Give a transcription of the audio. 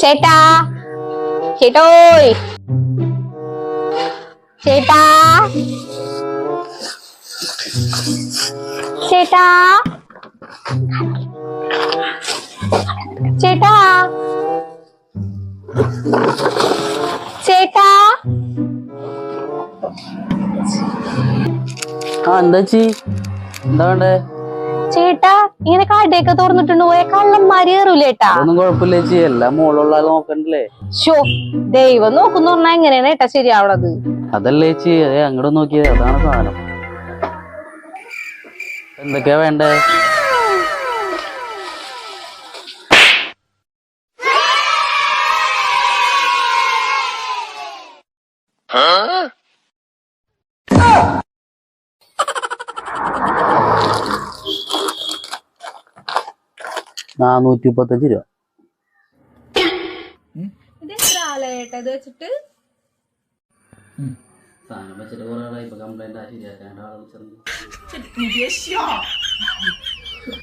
ചേട്ടാ ചേട്ടോയ് ചേട്ടാ ചേട്ടാ ചേട്ടാ ചേട്ടാ എന്താ ചേച്ചി എന്താ വേണ്ടേ? ചേട്ടാ ഇങ്ങനെ കടയൊക്കെ തുറന്നിട്ടുണ്ട് പോയ കള്ളന്മാര് കയറൂലേട്ടാ? ഒന്നും കുഴപ്പമില്ല ചേച്ചി, എല്ലാം മോളുള്ള നോക്കണ്ടല്ലേ. ഷോ ദൈവം നോക്കുന്ന പറഞ്ഞാ എങ്ങനെയാണ് ഏട്ടാ ശരിയാവണത്? അതല്ലേ ചേച്ചി, അതെ അങ്ങോട്ട് നോക്കിയത്, അതാണ് സാധനം. എന്തൊക്കെയാ വേണ്ടേ? $435. ഇത് വെച്ചിട്ട് സാധനം വെച്ചിട്ട് കുറെ ഇപ്പൊ കംപ്ലൈന്റ് ശരിയാക്കാൻ ആളെ വിളിച്ചിട്ടുണ്ട്.